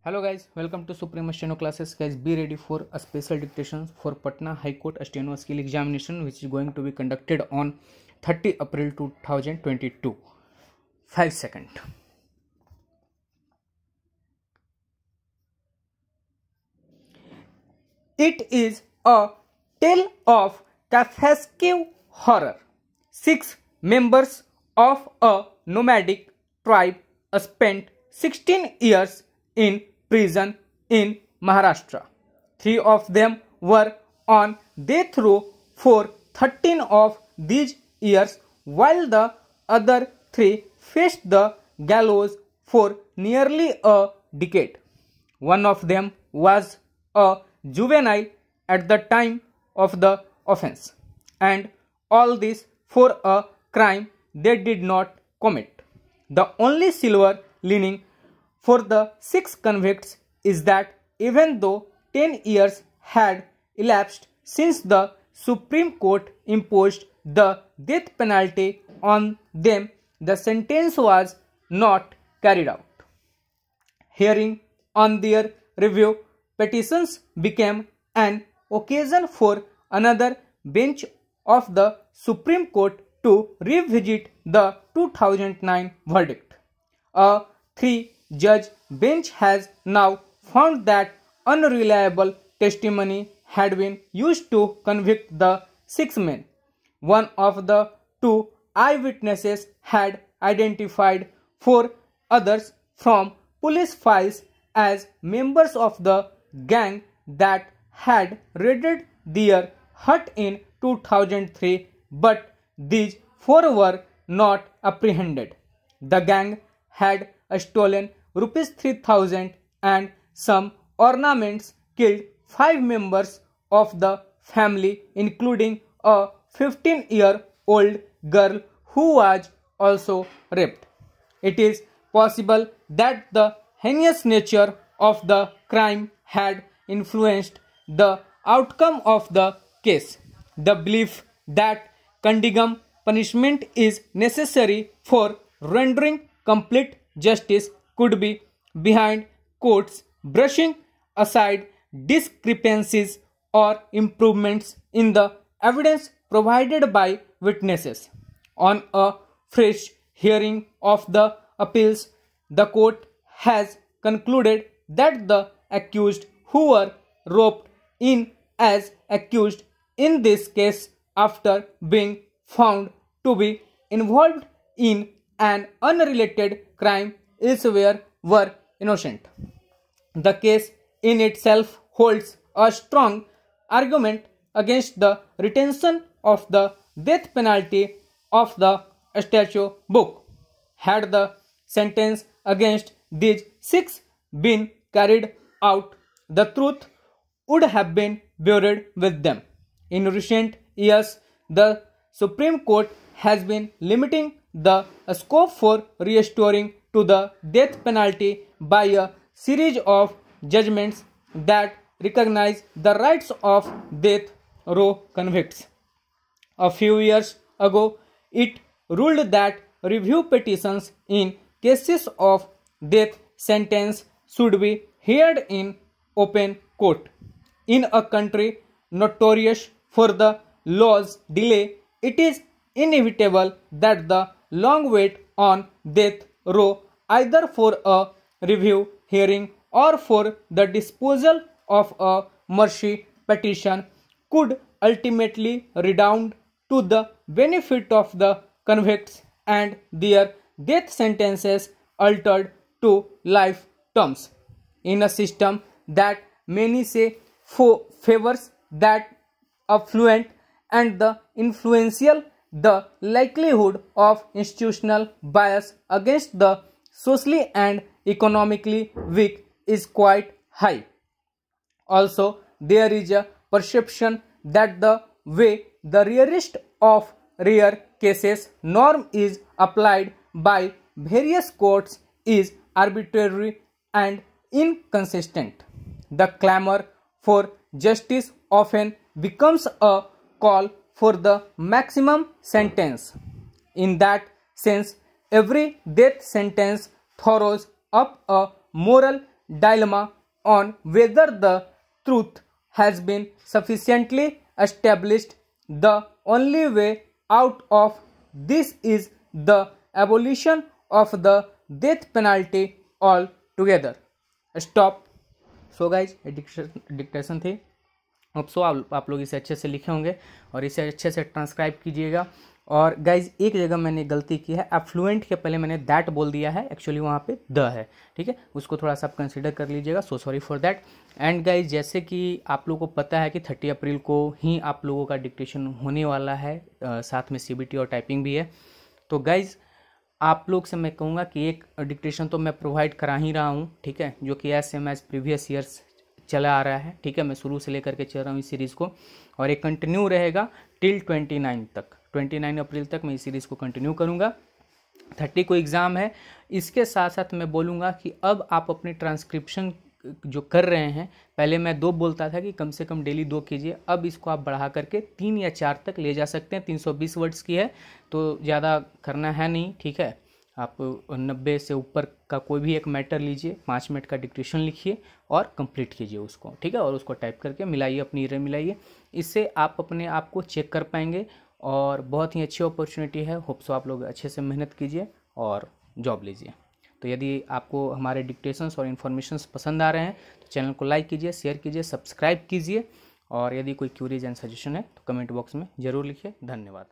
Hello guys, welcome to Supreme Steno classes. Guys, be ready for a special dictation for Patna High Court Steno skill examination, which is going to be conducted on 30 April 2022. 5 seconds. It is a tale of Kafkaesque horror. 6 members of a nomadic tribe spent 16 years in prison in Maharashtra. 3 of them were on death row for 13 of these years, while the other 3 faced the gallows for nearly a decade. One of them was a juvenile at the time of the offense, and all this for a crime they did not commit. The only silver lining for the 6 convicts is that even though 10 years had elapsed since the Supreme Court imposed the death penalty on them, the sentence was not carried out. Hearing on their review petitions became an occasion for another bench of the Supreme Court to revisit the 2009 verdict. A 3-judge bench has now found that unreliable testimony had been used to convict the 6 men. One of the 2 eyewitnesses had identified 4 others from police files as members of the gang that had raided their hut in 2003, but these 4 were not apprehended. The gang had stolen rupees 3,000 and some ornaments, killed 5 members of the family, including a 15-year-old girl who was also raped. It is possible that the heinous nature of the crime had influenced the outcome of the case. The belief that condigum punishment is necessary for rendering complete justice could be behind courts brushing aside discrepancies or improvements in the evidence provided by witnesses. On a fresh hearing of the appeals, the court has concluded that the accused who were roped in as accused in this case after being found to be involved in an unrelated crime elsewhere were innocent. The case in itself holds a strong argument against the retention of the death penalty of the statute book. Had the sentence against these 6 been carried out, the truth would have been buried with them. In recent years, the Supreme Court has been limiting the scope for restoring to the death penalty by a series of judgments that recognize the rights of death row convicts. A few years ago, it ruled that review petitions in cases of death sentence should be heard in open court. In a country notorious for the law's delay, it is inevitable that the long wait on death row, either for a review hearing or for the disposal of a mercy petition, could ultimately redound to the benefit of the convicts and their death sentences altered to life terms. In a system that many say favors that affluent and the influential, the likelihood of institutional bias against the socially and economically weak is quite high. Also, there is a perception that the way the rarest of rare cases norm is applied by various courts is arbitrary and inconsistent. The clamor for justice often becomes a call for the maximum sentence. In that sense, every death sentence throws up a moral dilemma on whether the truth has been sufficiently established. The only way out of this is the abolition of the death penalty altogether. Stop. So guys dictation थी। अब सो आप लोग इसे अच्छे से लिखे होंगे और इसे अच्छे से ट्रांसक्राइब कीजिएगा। और गाइज एक जगह मैंने गलती की है, एफ्लुएंट के पहले मैंने दैट बोल दिया है, एक्चुअली वहाँ पे द है, ठीक है, उसको थोड़ा सा आप कंसिडर कर लीजिएगा। So sorry for that. And guys जैसे कि आप लोगों को पता है कि 30 अप्रैल को ही आप लोगों का डिक्टेशन होने वाला है, साथ में CBT और टाइपिंग भी है। तो गाइज आप लोग से मैं कहूँगा कि एक डिक्टेशन तो मैं प्रोवाइड करा ही रहा हूँ, ठीक है, जो कि एज प्रीवियस ईयर्स चला आ रहा है, ठीक है, मैं शुरू से लेकर के चल रहा हूँ इस सीरीज़ को, और ये कंटिन्यू रहेगा टिल 29 तक। 29 अप्रैल तक मैं इस सीरीज़ को कंटिन्यू करूँगा। 30 को एग्ज़ाम है। इसके साथ साथ मैं बोलूँगा कि अब आप अपने ट्रांसक्रिप्शन जो कर रहे हैं, पहले मैं 2 बोलता था कि कम से कम डेली 2 कीजिए, अब इसको आप बढ़ा करके 3 या 4 तक ले जा सकते हैं। 320 वर्ड्स की है तो ज़्यादा करना है नहीं, ठीक है। आप 90 से ऊपर का कोई भी एक मैटर लीजिए, 5 मिनट का डिक्टेशन लिखिए और कंप्लीट कीजिए उसको, ठीक है, और उसको टाइप करके मिलाइए, अपनी ईयर मिलाइए। इससे आप अपने आप को चेक कर पाएंगे और बहुत ही अच्छी अपॉर्चुनिटी है। होप सो आप लोग अच्छे से मेहनत कीजिए और जॉब लीजिए। तो यदि आपको हमारे डिक्टेशंस और इन्फॉर्मेशंस पसंद आ रहे हैं तो चैनल को लाइक कीजिए, शेयर कीजिए, सब्सक्राइब कीजिए, और यदि कोई क्यूरीज एंड सजेशन है तो कमेंट बॉक्स में ज़रूर लिखिए। धन्यवाद।